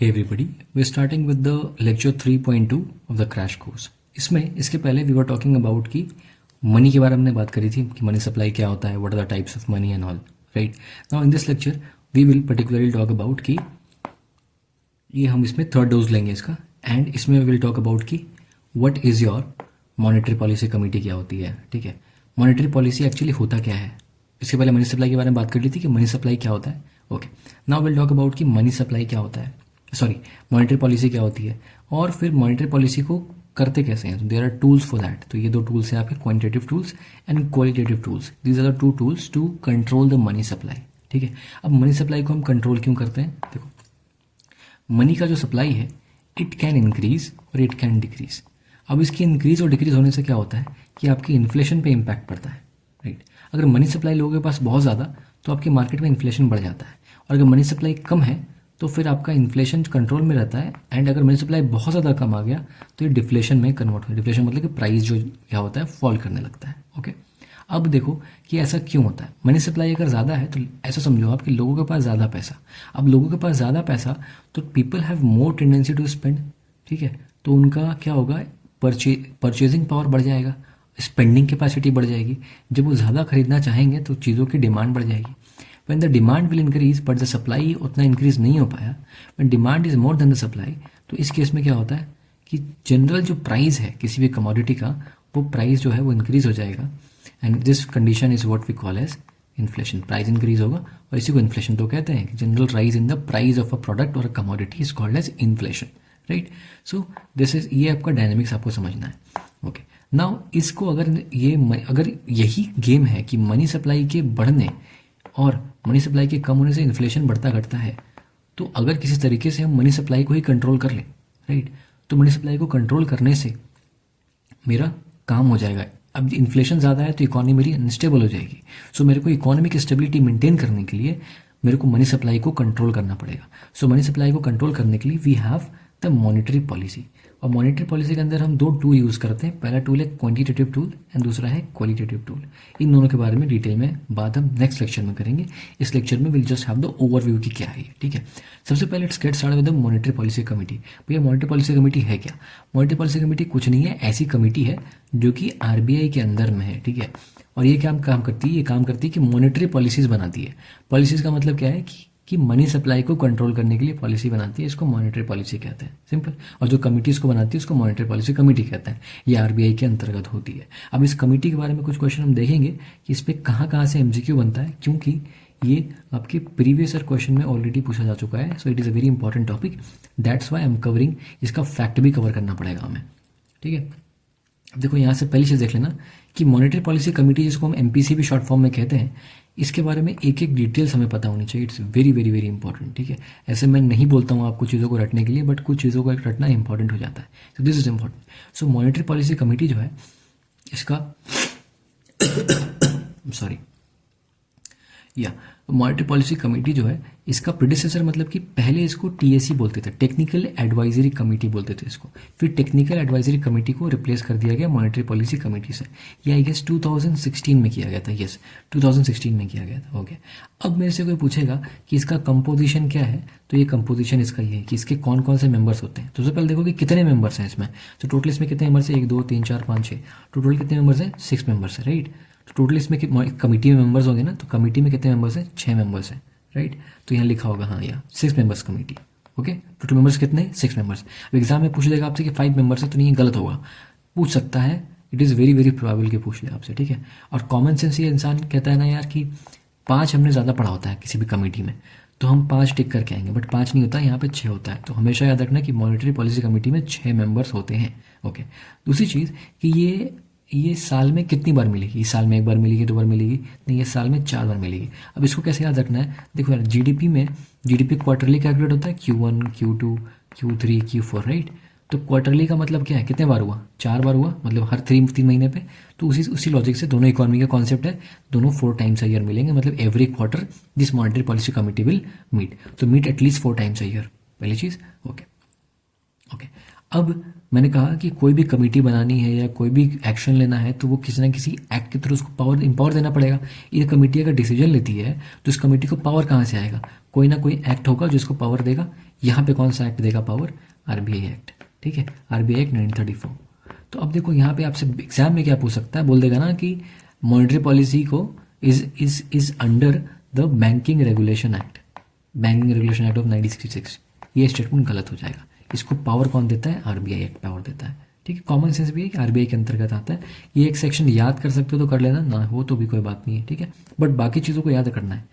Hey everybody, we're starting with the lecture 3.2 of the crash course. इसमें इसके पहले we were talking about कि money के बारे में हमने बात करी थी कि मनी सप्लाई क्या होता है, what are the types of money and all, right? Now in this lecture we will particularly talk about कि ये हम इसमें थर्ड डोज लेंगे इसका, एंड इसमें विल टॉक अबाउट कि what is your monetary policy committee क्या होती है. ठीक है, मॉनेटरी पॉलिसी एक्चुअली होता क्या है. इसके पहले मनी सप्लाई के बारे में बात कर ली थी कि मनी सप्लाई क्या होता है. Okay, now will talk about कि मनी सप्लाई क्या होता है, सॉरी मॉनेटरी पॉलिसी क्या होती है, और फिर मॉनेटरी पॉलिसी को करते कैसे हैं. There are tools for that. तो ये दो टूल्स हैं आपके, quantitative tools and qualitative tools. These are the two tools to control the money supply. ठीक है, अब मनी सप्लाई को हम कंट्रोल क्यों करते हैं. देखो, मनी का जो सप्लाई है इट कैन इंक्रीज और इट कैन डिक्रीज. अब इसकी इंक्रीज और डिक्रीज होने से क्या होता है कि आपकी इन्फ्लेशन पे इम्पैक्ट पड़ता है, राइट. अगर मनी सप्लाई लोगों के पास बहुत ज़्यादा तो आपके मार्केट में इन्फ्लेशन बढ़ जाता है, और अगर मनी सप्लाई कम है तो फिर आपका इन्फ्लेशन कंट्रोल में रहता है. एंड अगर मनी सप्लाई बहुत ज़्यादा कम आ गया तो ये डिफ्लेशन में कन्वर्ट हो. डिफ्लेशन मतलब कि प्राइस जो क्या होता है फॉल करने लगता है. ओके, अब देखो कि ऐसा क्यों होता है. मनी सप्लाई अगर ज़्यादा है तो ऐसा समझो आप कि लोगों के पास ज़्यादा पैसा. अब लोगों के पास ज़्यादा पैसा तो people have more tendency to spend. ठीक है, तो उनका क्या होगा, परचेजिंग पावर बढ़ जाएगा, स्पेंडिंग कैपेसिटी बढ़ जाएगी. जब वो ज़्यादा खरीदना चाहेंगे तो चीज़ों की डिमांड बढ़ जाएगी. When the demand will increase but the supply उतना इंक्रीज नहीं हो पाया, when demand is more than the supply, तो इस केस में क्या होता है कि जनरल जो प्राइस है किसी भी कमोडिटी का, वो प्राइस जो है वो इंक्रीज हो जाएगा. And this condition is what we call as inflation. Price increase होगा और इसी को इन्फ्लेशन तो कहते हैं. General rise in the price of a product और a commodity is called as inflation, right. So this is, ये आपका डायनेमिक्स आपको समझना है. ओके, नाउ इसको अगर यही गेम है कि मनी सप्लाई के बढ़ने और मनी सप्लाई के कम होने से इन्फ्लेशन बढ़ता घटता है, तो अगर किसी तरीके से हम मनी सप्लाई को ही कंट्रोल कर लें, राइट, तो मनी सप्लाई को कंट्रोल करने से मेरा काम हो जाएगा. अब इन्फ्लेशन ज़्यादा है तो इकॉनमी मेरी अनस्टेबल हो जाएगी. सो मेरे को इकोनॉमिक स्टेबिलिटी मेंटेन करने के लिए मेरे को मनी सप्लाई को कंट्रोल करना पड़ेगा. सो मनी सप्लाई को कंट्रोल करने के लिए we have the monetary policy. और मॉनेटरी पॉलिसी के अंदर हम दो टूल यूज़ करते हैं. पहला टूल है क्वांटिटेटिव टूल एंड दूसरा है क्वालिटेटिव टूल. इन दोनों के बारे में डिटेल में बात हम नेक्स्ट लेक्चर में करेंगे. इस लेक्चर में will just have the overview की क्या है ये. ठीक है, सबसे पहले let's get start with the monetary policy committee. भैया मॉनेटरी पॉलिसी कमेटी है क्या. मॉनेटरी पॉलिसी कमेटी कुछ नहीं है, ऐसी कमेटी है जो कि आरबीआई के अंदर में है. ठीक है, और ये क्या काम करती है, ये काम करती है कि मॉनेटरी पॉलिसीज बनाती है. पॉलिसीज का मतलब क्या है कि मनी सप्लाई को कंट्रोल करने के लिए पॉलिसी बनाती है. इसको मॉनेटरी पॉलिसी कहते हैं, सिंपल. और जो कमिटी इसको बनाती है उसको मॉनेटरी पॉलिसी कमेटी कहते हैं. ये आरबीआई के अंतर्गत होती है. अब इस कमेटी के बारे में कुछ क्वेश्चन हम देखेंगे कि इस पर कहाँ से एमसीक्यू बनता है, क्योंकि ये आपके प्रीवियस ईयर क्वेश्चन में ऑलरेडी पूछा जा चुका है. So it is a very important topic, that's why I am covering. इसका फैक्ट भी कवर करना पड़ेगा हमें. ठीक है, अब देखो यहाँ से पहली चीज़ देख लेना कि मॉनेटरी पॉलिसी कमेटी, जिसको हम एमपीसी भी शॉर्ट फॉर्म में कहते हैं, इसके बारे में एक एक डिटेल्स हमें पता होनी चाहिए. It's very very very important. ठीक है, ऐसे मैं नहीं बोलता हूँ आपको चीज़ों को रटने के लिए, बट कुछ चीज़ों को रटना इंपॉर्टेंट हो जाता है. सो this is important. So monetary policy committee जो है इसका सॉरी या मॉनेटरी पॉलिसी कमेटी जो है इसका प्रेडिसेसर, मतलब कि पहले इसको टीएसी बोलते थे, टेक्निकल एडवाइजरी कमेटी बोलते थे इसको. फिर टेक्निकल एडवाइजरी कमेटी को रिप्लेस कर दिया गया मॉनेटरी पॉलिसी कमेटी से. ये आई गेस 2016 में किया गया था. यस, 2016 में किया गया था. ओके, अब मेरे से कोई पूछेगा कि इसका कंपोजिशन क्या है, तो ये कंपोजिशन इसका ये है कि इसके कौन कौन से मेंबर्स होते हैं. तो सबसे पहले देखो कि कितने मेंबर्स हैं इसमें. तो टोटल इसमें कितने मेंबर्स हैं, 1 2 3 4 5 6. टोटल कितने मेंबर्स हैं, 6 मेंबर्स है, राइट. तो टोटल इसमें कमेटी में मेंबर्स होंगे ना, तो कमेटी में कितने मेंबर्स हैं, 6 मेंबर्स हैं, राइट. तो यहाँ लिखा होगा, हाँ यहाँ 6 members committee. Okay, total members कितने, 6 मेंबर्स. अब एग्जाम में पूछ देगा आपसे कि 5 मेंबर्स है, तो नहीं, गलत होगा. पूछ सकता है, it is very very probable कि पूछ ले आपसे. ठीक है, और कॉमन सेंस ये इंसान कहता है ना यार कि 5 हमने ज़्यादा पढ़ा होता है किसी भी कमेटी में, तो हम 5 टिक करके आएंगे, बट 5 नहीं होता, यहाँ पे 6 होता है. तो हमेशा याद रखना कि मॉनेटरी पॉलिसी कमेटी में 6 मेंबर्स होते हैं. ओके, दूसरी चीज़ कि ये साल में कितनी बार मिलेगी. इस साल में 1 बार मिलेगी, 2 बार मिलेगी, नहीं, ये साल में 4 बार मिलेगी. अब इसको कैसे याद रखना है, देखो यार, जीडीपी क्वार्टरली कैलकुलेट होता है, Q1 Q2 Q3 Q4, right. तो क्वार्टरली का मतलब क्या है, कितने बार हुआ, 4 बार हुआ, मतलब हर 3 महीने पे. तो उसी लॉजिक से दोनों इकोनॉमी का कॉन्सेप्ट है, दोनों 4 टाइम्स अ ईयर मिलेंगे, मतलब every quarter this monetary policy committee will meet. तो meet at least 4 times a year, पहली चीज़. ओके, अब मैंने कहा कि कोई भी कमेटी बनानी है या कोई भी एक्शन लेना है तो वो किसी ना किसी एक्ट के थ्रू उसको पावर देना पड़ेगा। ये कमेटी अगर डिसीजन लेती है तो इस कमेटी को पावर कहाँ से आएगा? कोई ना कोई एक्ट होगा जो इसको पावर देगा। यहाँ पे कौन सा एक्ट देगा पावर? RBI act. ठीक है, आरबीआई एक्ट 1934। तो अब देखो यहाँ पे आपसे एग्जाम में क्या पूछ सकता है, बोल देगा ना कि मॉनेटरी पॉलिसी को is under the banking regulation act, banking regulation act of 1966। ये स्टेटमेंट गलत हो जाएगा। इसको पावर कौन देता है? आरबीआई एक्ट पावर देता है। ठीक है, कॉमन सेंस भी है कि आरबीआई के अंतर्गत आता है। ये एक सेक्शन याद कर सकते हो तो कर लेना, ना हो तो भी कोई बात नहीं है। ठीक है, बट बाकी चीज़ों को याद करना है।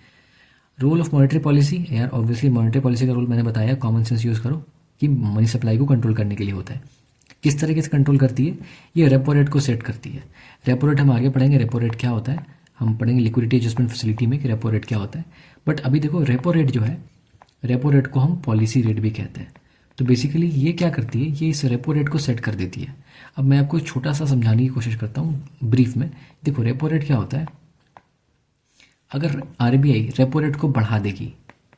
रोल ऑफ मॉनेटरी पॉलिसी, यार ऑब्वियसली मॉनेटरी पॉलिसी का रोल मैंने बताया, कॉमन सेंस यूज़ करो, कि मनी सप्लाई को कंट्रोल करने के लिए होता है। किस तरीके से कंट्रोल करती है? ये रेपो रेट को सेट करती है। रेपो रेट हम आगे पढ़ेंगे, रेपो रेट क्या होता है, हम पढ़ेंगे लिक्विडिटी एडजस्टमेंट फैसिलिटी में कि रेपो रेट क्या होता है। बट अभी देखो रेपो रेट जो है, रेपो रेट को हम पॉलिसी रेट भी कहते हैं। तो बेसिकली ये क्या करती है, ये इस रेपो रेट को सेट कर देती है। अब मैं आपको छोटा सा समझाने की कोशिश करता हूँ ब्रीफ में। देखो रेपो रेट क्या होता है, अगर आरबीआई रेपो रेट को बढ़ा देगी,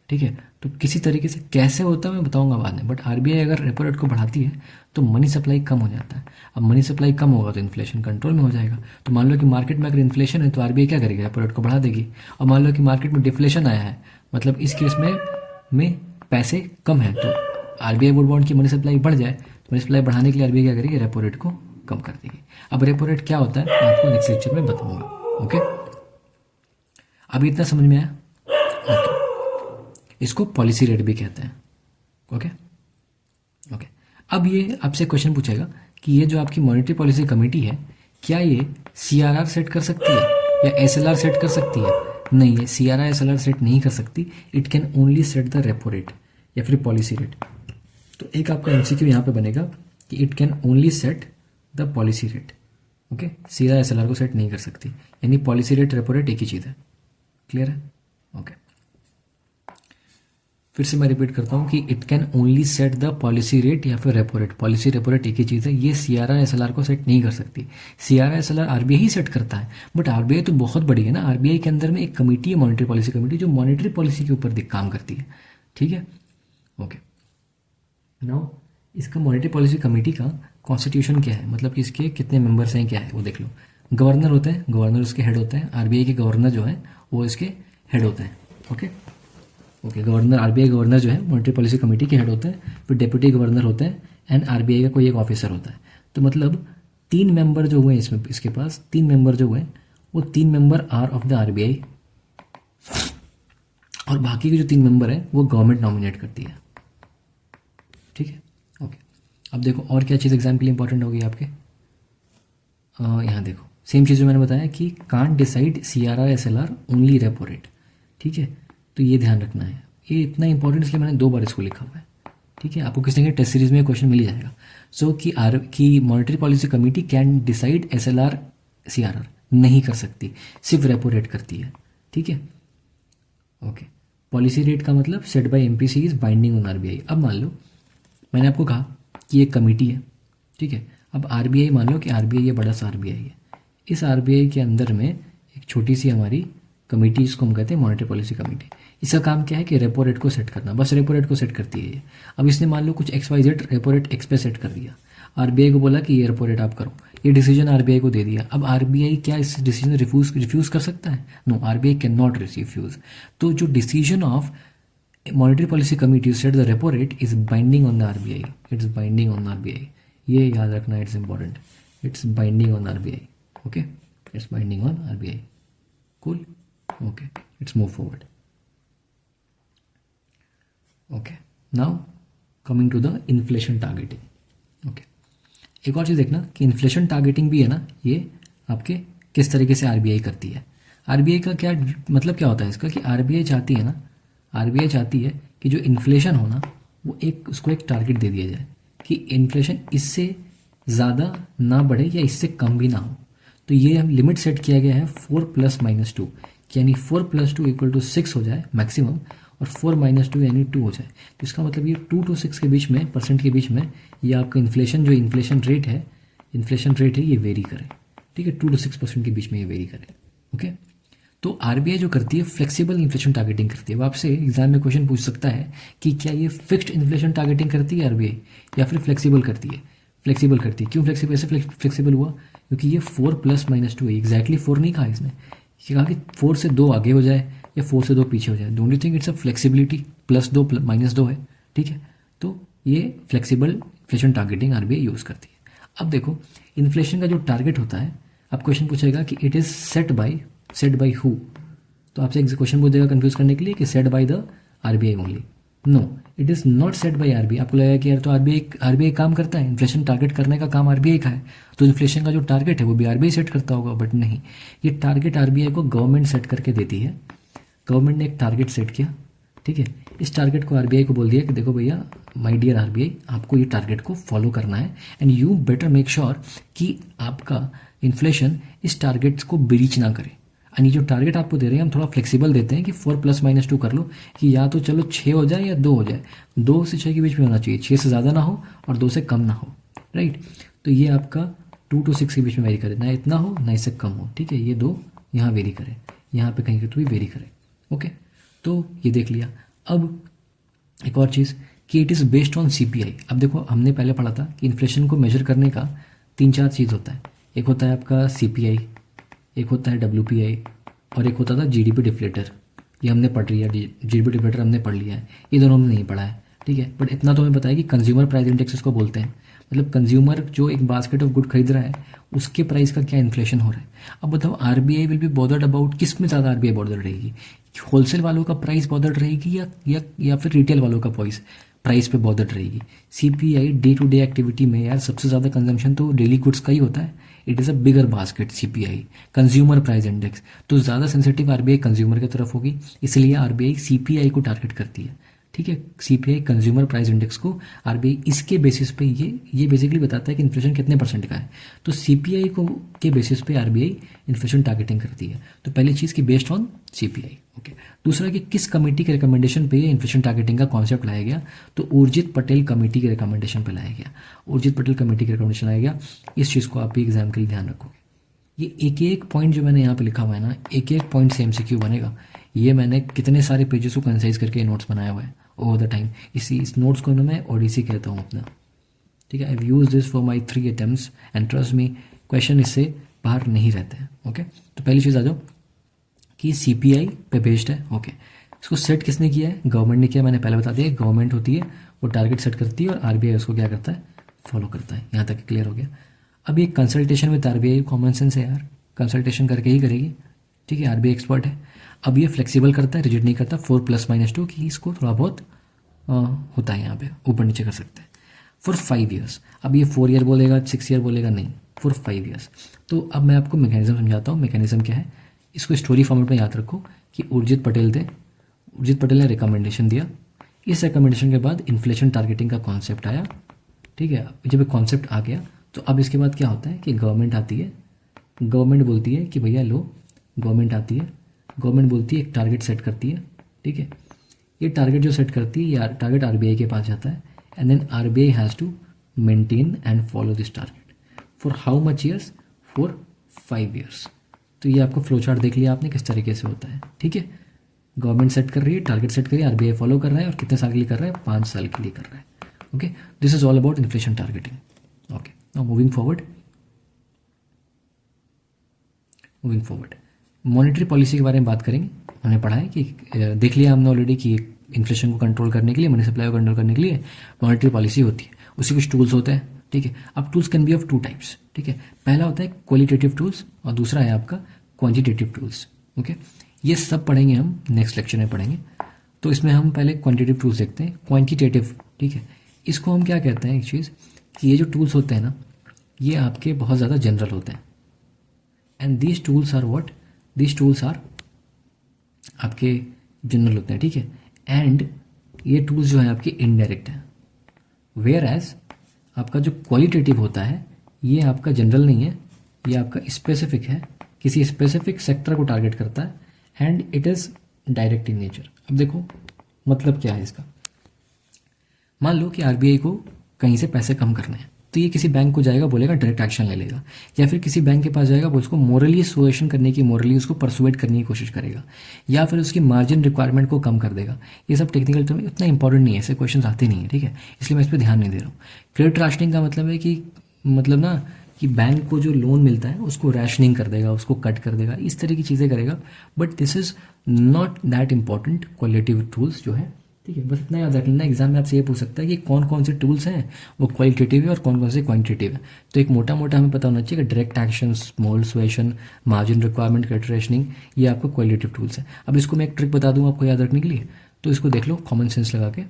ठीक है, तो किसी तरीके से कैसे होता है मैं बताऊंगा बाद में, बट आरबीआई अगर रेपो रेट को बढ़ाती है तो मनी सप्लाई कम हो जाता है। अब मनी सप्लाई कम होगा तो इन्फ्लेशन कंट्रोल में हो जाएगा। तो मान लो कि मार्केट में अगर इन्फ्लेशन है तो आरबीआई क्या करेगी? रेपो रेट को बढ़ा देगी। और मान लो कि मार्केट में डिफ्लेशन आया है, मतलब इस केस में पैसे कम है, तो आरबीआई वुड वांट की मनी सप्लाई बढ़ जाए, तो मनी सप्लाई बढ़ाने के लिए आरबीआई क्या करेगी? रेपो रेट को कम कर देगी। अब रेपो रेट क्या होता है मैं आपको नेक्स्ट लेक्चर में बताऊंगा। ओके, अभी इतना समझ में आया? ओके, इसको पॉलिसी रेट भी कहते हैं। ओके ओके, अब ये आपसे क्वेश्चन पूछेगा कि ये जो आपकी मॉनेटरी पॉलिसी कमेटी है, क्या ये सीआरआर सेट कर सकती है या एसएलआर सेट कर सकती है? नहीं, ये सीआरआर एसएलआर सेट नहीं कर सकती। It can only set the repo rate या फिर पॉलिसी रेट। तो एक आपका एमसीक्यू यहाँ पे बनेगा कि it can only set the policy rate. Okay, CRR SLR को सेट नहीं कर सकती, यानी पॉलिसी रेट रेपो रेट एक ही चीज़ है। क्लियर है? ओके, फिर से मैं रिपीट करता हूँ कि it can only set the policy rate या फिर repo rate. Policy repo rate एक ही चीज़ है। ये सीआरआर एसएलआर को सेट नहीं कर सकती। सीआरआर एसएलआर आरबीआई ही सेट करता है, बट आरबीआई तो बहुत बड़ी है ना। आरबीआई के अंदर में एक कमेटी है, मॉनेटरी पॉलिसी कमेटी, जो मॉनेटरी पॉलिसी के ऊपर काम करती है। ठीक है, ओके। नाउ इसका मॉनेटरी पॉलिसी कमेटी का कॉन्स्टिट्यूशन क्या है, मतलब कि इसके कितने मेंबर्स हैं, क्या है वो देख लो। गवर्नर होते हैं, गवर्नर उसके हेड होते हैं। आरबीआई के गवर्नर जो है वो इसके हेड होते हैं। Okay okay, governor, RBI governor जो है मॉनेटरी पॉलिसी कमेटी के हेड होते हैं। फिर डेप्यूटी गवर्नर होते हैं एंड आरबीआई का कोई एक ऑफिसर होता है। तो मतलब 3 मेंबर जो हुए इसमें, इसके पास 3 मेंबर जो हुए, वो 3 member are of the RBI, और बाकी के जो 3 मेंबर हैं वो गवर्नमेंट नॉमिनेट करती है। ठीक है, ओके। अब देखो और क्या चीज़ एग्जाम के लिए इंपॉर्टेंट होगी आपके, यहाँ देखो सेम चीज़ जो मैंने बताया कि can't decide CRR SLR only repo rate. ठीक है, तो ये ध्यान रखना है। ये इतना इंपॉर्टेंट इसलिए मैंने 2 बार इसको लिखा हुआ है। ठीक है, आपको किसी के टेस्ट सीरीज में क्वेश्चन मिल ही जाएगा। सो कि monetary policy committee can decide SLR CRR नहीं कर सकती, सिर्फ रेपो रेट करती है। ठीक है, ओके। पॉलिसी रेट का मतलब set by MPC is binding on RBI. अब मान लो मैंने आपको कहा कि एक कमेटी है, ठीक है। अब आरबीआई, मान लो कि आरबीआई ये बड़ा सा आरबीआई है। इस आरबीआई के अंदर में एक छोटी सी हमारी कमेटी, इसको हम कहते हैं मॉनेटरी पॉलिसी कमेटी। इसका काम क्या है कि रेपो रेट को सेट करना, बस रेपो रेट को सेट करती है ये। अब इसने मान लो कुछ XYZ रेपो रेट एक्स पे सेट कर दिया, आरबीआई को बोला कि ये रेपो रेट आप करो, ये डिसीजन आरबीआई को दे दिया। अब आरबीआई क्या इस डिसीजन रिफ्यूज कर सकता है? No, RBI can not refuse. तो जो decision of monetary policy committee set the repo rate is binding on the RBI, it's binding on RBI. ये याद रखना, it's important, it's binding on RBI. Okay, it's binding on RBI. Cool, okay, let's move forward. Okay, now coming to the inflation targeting. Okay, एक और चीज़ देखना कि inflation targeting भी है ना, ये आपके किस तरीके से आरबीआई करती है। आरबीआई का क्या मतलब, क्या होता है इसका कि आरबीआई चाहती है ना, आरबीआई चाहती है कि जो इन्फ्लेशन हो ना, वो एक, उसको एक टारगेट दे दिया जाए कि इन्फ्लेशन इससे ज़्यादा ना बढ़े या इससे कम भी ना हो। तो ये हम लिमिट सेट किया गया है 4 + -2, यानी 4 + 2 = 6 हो जाए मैक्सिमम, और 4 - 2 यानी 2 हो जाए। तो इसका मतलब ये 2 to 6 के बीच में, परसेंट के बीच में, ये आपका इन्फ्लेशन, जो इन्फ्लेशन रेट है ये वेरी करे। ठीक है, 2 to 6% के बीच में ये वेरी करे। ओके, तो आरबीआई जो करती है फ्लेक्सिबल इन्फ्लेशन टारगेटिंग करती है। वो आपसे एग्जाम में क्वेश्चन पूछ सकता है कि क्या ये फिक्स्ड इन्फ्लेशन टारगेटिंग करती है आरबीआई या फिर फ्लेक्सिबल करती है। फ्लेक्सिबल करती है। क्यों फ्लेक्सिबल, ऐसे फ्लेक्सिबल हुआ क्योंकि ये 4 + -2 है, एग्जैक्टली 4 नहीं कहा इसने, ये कहा कि 4 से 2 आगे हो जाए या 4 से 2 पीछे हो जाए। Don't you think it's a flexibility, +2 -2 है, ठीक है। तो ये flexible inflation targeting RBI use करती है। अब देखो इन्फ्लेशन का जो टारगेट होता है, अब क्वेश्चन पूछेगा कि it is set by who, तो आपसे एक क्वेश्चन पूछेगा कंफ्यूज करने के लिए कि set by the RBI only. No, it is not set by RBI. आपको लगेगा कि यार तो आरबीआई काम करता है, इन्फ्लेशन टारगेट करने का काम आरबीआई का है, तो इन्फ्लेशन का जो टारगेट है वो भी आरबीआई सेट करता होगा, बट नहीं, ये टारगेट आरबीआई को गवर्नमेंट सेट करके देती है। गवर्नमेंट ने एक टारगेट सेट किया, ठीक है, इस टारगेट को आरबीआई को बोल दिया कि देखो भैया माय डियर आरबीआई, आपको ये टारगेट को फॉलो करना है and you better make sure कि आपका इन्फ्लेशन इस टारगेट को ब्रीच ना करे। एंड ये जो टारगेट आपको दे रहे हैं हम थोड़ा फ्लेक्सिबल देते हैं कि 4 + -2 कर लो, कि या तो चलो 6 हो जाए या 2 हो जाए, 2 से 6 के बीच में होना चाहिए, 6 से ज़्यादा ना हो और 2 से कम ना हो, राइट। तो ये आपका 2 to 6 के बीच में वेरी करे, ना इतना हो ना इससे कम हो, ठीक है। ये 2 यहाँ वेरी करे, यहाँ पे कहीं तो भी वेरी करे, ओके। तो ये देख लिया। अब एक और चीज़ कि it is based on CPI. अब देखो हमने पहले पढ़ा था कि इन्फ्लेशन को मेजर करने का 3-4 चीज़ होता है। एक होता है आपका सीपीआई, एक होता है डब्ल्यूपीआई और एक होता था जीडीपी डिफ्लेटर। ये हमने पढ़ लिया, जीडीपी डिफ्लेटर हमने पढ़ लिया है, ये दोनों हमने नहीं पढ़ा है, ठीक है। बट इतना तो हमें पता है कि कंज्यूमर प्राइस इंडेक्स इसको बोलते हैं, मतलब कंज्यूमर जो एक बास्केट ऑफ गुड खरीद रहा है उसके प्राइस का क्या इन्फ्लेशन हो रहा है। अब बताओ RBI will be bothered about, किस में ज़्यादा आरबीआई बॉदर्ड रहेगी, होलसेल वालों का प्राइस बॉदर्ड रहेगी या फिर रिटेल वालों का प्राइस पे बॉदर्ड रहेगी। CPI day to day activity में यार सबसे ज़्यादा कंजम्पशन तो डेली गुड्स का ही होता है। It is a bigger basket CPI, consumer price index, तो ज़्यादा सेंसिटिव आरबीआई कंज्यूमर की तरफ होगी, इसलिए आरबीआई सीपीआई को टारगेट करती है, ठीक है। सीपीआई कंज्यूमर प्राइस इंडेक्स को आरबीआई इसके बेसिस पे ये बेसिकली बताता है कि इन्फ्लेशन कितने % का है, तो सीपीआई को के बेसिस पे आरबीआई इन्फ्लेशन टारगेटिंग करती है। तो पहली चीज़ की बेस्ड ऑन सीपीआई, ओके। दूसरा कि किस कमेटी के रिकमेंडेशन पे ये इन्फ्लेशन टारगेटिंग का कॉन्सेप्ट लाया गया, तो उर्जित पटेल कमेटी के रिकमेंडेशन पे लाया गया। उर्जित पटेल कमेटी के रिकमेंडेशन लाया गया, इस चीज़ को आप भी एग्जाम के लिए ध्यान रखोगे। ये एक एक पॉइंट जो मैंने यहाँ पे लिखा हुआ है ना, एक एक पॉइंट से एमसीक्यू बनेगा। ये मैंने कितने सारे पेजेस को कंसाइज करके नोट्स बनाया हुआ है ओवर द टाइम। इस नोट्स को ना मैं ओडिसी कहता हूँ अपना, ठीक है। I use this for my 3 attempts and trust me question इससे बाहर नहीं रहते हैं, ओके। तो पहली चीज़ आ जाओ कि सीपीआई पे बेस्ड है, ओके। इसको सेट किसने किया है, गवर्नमेंट ने किया, मैंने पहले बता दिया। गवर्नमेंट होती है वो टारगेट सेट करती है और आरबीआई उसको क्या करता है, फॉलो करता है। यहाँ तक क्लियर हो गया। अब ये consultation with RBI common sense है यार, कंसल्टेशन करके ही करेगी, ठीक है। आरबीआई एक्सपर्ट है। अब ये फ्लेक्सिबल करता है, रिजिड नहीं करता, 4 + -2 कि इसको थोड़ा बहुत होता है यहाँ पे, ऊपर नीचे कर सकते हैं फॉर 5 ईयर्स। अब ये 4 ईयर बोलेगा, 6 ईयर बोलेगा, नहीं, फॉर 5 ईयर्स। तो अब मैं आपको मैकेनिज्म समझाता हूँ। मैकेनिज्म क्या है, इसको स्टोरी फॉर्मेट में याद रखो कि उर्जित पटेल ने रिकमेंडेशन दिया। इस रिकमेंडेशन के बाद इन्फ्लेशन टारगेटिंग का कॉन्सेप्ट आया, ठीक है। जब एक कॉन्सेप्ट आ गया तो अब इसके बाद क्या होता है कि गवर्नमेंट आती है, गवर्नमेंट बोलती है कि भैया लो, गवर्नमेंट आती है, गवर्नमेंट बोलती है एक टारगेट सेट करती है, ठीक है। ये टारगेट जो सेट करती है, ये टारगेट आरबीआई के पास जाता है and then RBI has to maintain and follow this target for how much years, for 5 years. तो ये आपको फ्लो चार्ट देख लिया आपने किस तरीके से होता है, ठीक है। गवर्नमेंट सेट कर रही है, टारगेट सेट कर रही है, आरबीआई फॉलो कर रहा है और कितने साल के लिए कर रहा है, 5 साल के लिए कर रहा है, okay. This is all about inflation targeting, okay. Now moving forward, monetary policy के बारे में बात करेंगे। हमने पढ़ा है कि देख लिया हमने ऑलरेडी कि इन्फ्लेशन को कंट्रोल करने के लिए, मनी सप्लाई को कंट्रोल करने के लिए मॉनेटरी पॉलिसी होती है, उसके कुछ टूल्स होते हैं, ठीक है। अब tools can be of 2 types, ठीक है। पहला होता है क्वालिटेटिव टूल्स और दूसरा है आपका क्वांटिटेटिव टूल्स, ओके। ये सब पढ़ेंगे हम नेक्स्ट लेक्चर में पढ़ेंगे। तो इसमें हम पहले क्वांटिटेटिव टूल्स देखते हैं, क्वांटिटेटिव, ठीक है। इसको हम क्या कहते हैं, एक चीज़ कि ये जो टूल्स होते हैं ना, ये आपके बहुत ज़्यादा जनरल होते हैं and these tools are what, these tools are आपके जनरल होते हैं, ठीक है। एंड ये टूल्स जो है आपके इनडायरेक्ट हैं, वेयर एज आपका जो क्वालिटेटिव होता है ये आपका जनरल नहीं है, ये आपका स्पेसिफिक है, किसी स्पेसिफिक सेक्टर को टारगेट करता है and it is direct in nature. अब देखो मतलब क्या है इसका, मान लो कि आरबीआई को कहीं से पैसे कम करने हैं, तो ये किसी बैंक को जाएगा, बोलेगा डायरेक्ट एक्शन ले लेगा, या फिर किसी बैंक के पास जाएगा, वो उसको मोरली सुएशन करने की, मोरली उसको परसुएट करने की कोशिश करेगा, या फिर उसकी मार्जिन रिक्वायरमेंट को कम कर देगा। ये सब टेक्निकल टर्म इतना इंपॉर्टेंट नहीं है, ऐसे क्वेश्चन आते नहीं है, ठीक है, इसलिए मैं इस पर ध्यान नहीं दे रहा हूँ। क्रेडिट राशनिंग का मतलब है कि मतलब ना कि बैंक को जो लोन मिलता है उसको रैशनिंग कर देगा, उसको कट कर देगा, इस तरह की चीज़ें करेगा। But this is not that important qualitative tools जो है, ठीक है, बस इतना याद रख लेना। एग्जाम में आपसे ये पूछ सकता है कि कौन कौन से टूल्स हैं वो क्वालिटेटिव है और कौन कौन से क्वांटिटेटिव है। तो एक मोटा मोटा हमें पता होना चाहिए कि direct action, small suasion, margin requirement, credit rationing, ये आपको क्वालिटेटिव टूल्स हैं। अब इसको मैं एक ट्रिक बता दूँ आपको याद रखने के लिए, तो इसको देख लो कॉमन सेंस लगा के,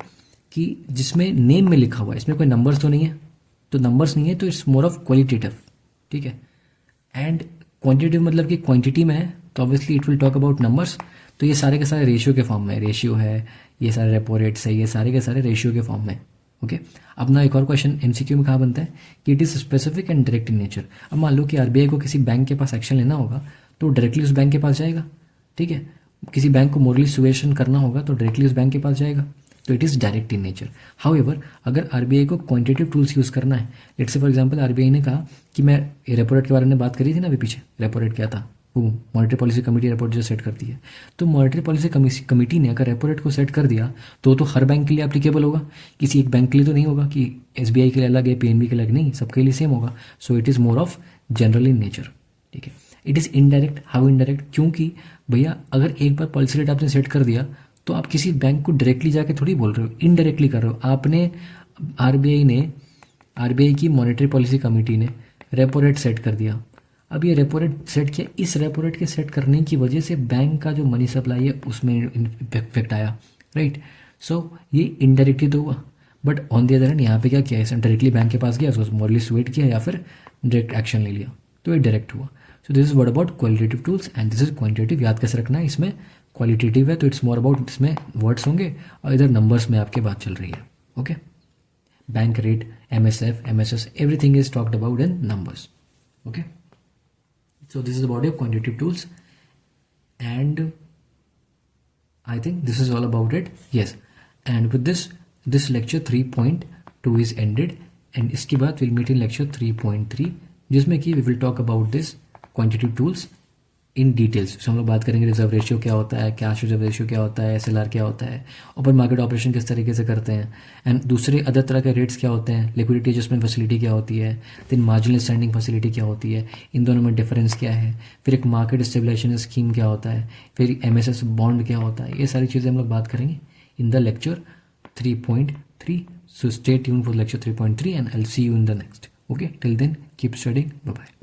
कि जिसमें नेम में लिखा हुआ है इसमें कोई नंबर्स तो नहीं है, तो नंबर्स नहीं है तो इट्स मोर ऑफ क्वालिटेटिव, ठीक है। एंड क्वांटिटेटिव मतलब कि क्वांटिटी में है तो obviously it will talk about numbers. तो ये सारे के सारे रेशियो के फॉर्म में, रेशियो है, ये सारे रेपो रेट्स है, ये सारे के सारे रेशियो के फॉर्म में, ओके। अब ना एक और क्वेश्चन एमसीक्यू में कहाँ बनता है कि it is specific and direct in nature. अब मान लो कि आरबीआई को किसी बैंक के पास एक्शन लेना होगा तो डायरेक्टली उस बैंक के पास जाएगा, ठीक है। किसी बैंक को मोरली सुएशन करना होगा तो डायरेक्टली उस बैंक के पास जाएगा, तो it is direct in nature. However अगर आरबीआई को क्वांटिटेटिव टूल्स यूज़ करना है, let's say for example RBI ने कहा कि मैं ये रेपो रेट के बारे में बात करी थी ना अभी पीछे, रेपो रेट क्या था, वो monetary policy committee repo rate जो सेट करती है, तो मॉनेटरी पॉलिसी कमेटी ने अगर रेपो रेट को सेट कर दिया तो हर बैंक के लिए एप्लीकेबल होगा, किसी एक बैंक के लिए तो नहीं होगा कि एसबीआई के लिए अलग है, पीएनबी के लिए अलग, नहीं, सबके लिए सेम होगा। So it is more of general in nature, ठीक है। It is indirect. How indirect? क्योंकि भैया अगर एक बार पॉलिसी रेट आपने सेट कर दिया तो आप किसी बैंक को डायरेक्टली जाके थोड़ी बोल रहे हो, इनडायरेक्टली कर रहे हो। आपने आरबीआई की मॉनेटरी पॉलिसी कमेटी ने रेपो रेट सेट कर दिया। अब ये रेपो रेट सेट किया, इस रेपो रेट के सेट करने की वजह से बैंक का जो मनी सप्लाई है उसमें इफेक्ट आया, राइट। सो ये इनडायरेक्टली तो हुआ, but on the other hand यहाँ पे क्या किया, इसने डायरेक्टली बैंक के पास गया, उसको मॉरली सुएट किया या फिर डायरेक्ट एक्शन ले लिया, तो ये डायरेक्ट हुआ। सो this is what about qualitative tools and this is quantitative. याद कैसे रखना है, इसमें क्वालिटेटिव है तो इट्स मोर अबाउट, इसमें वर्ड्स होंगे और इधर नंबर्स में आपके बात चल रही है, okay. Bank rate, MSF, MSS, everything is talked about in numbers, okay. So this is about your quantitative tools, and I think this is all about it. Yes, and with this lecture 3.2 is ended, and इसके बाद we'll meet in lecture 3.3 जिसमें कि we will talk about this quantitative tools in details. So हम लोग बात करेंगे reserve ratio क्या होता है, कैश रिजर्व रेशियो क्या होता है, एसएलआर क्या होता है, ओपन मार्केट ऑपरेशन किस तरीके से करते हैं, एंड दूसरे अदर तरह के रेट्स क्या होते हैं, लिक्विडिटी एडजस्टमेंट फैसिलिटी क्या होती है, देन मार्जिनल स्टैंडिंग फैसिलिटी क्या होती है, इन दोनों में डिफरेंस क्या है, फिर एक मार्केट स्टेबलाइजेशन स्कीम क्या होता है, फिर एमएसएस बॉन्ड क्या होता है, ये सारी चीज़ें हम लोग बात करेंगे in the lecture 3.3. So stay tuned for lecture 3.3 and I'll see you in the next. Okay, till then keep studying. Bye bye.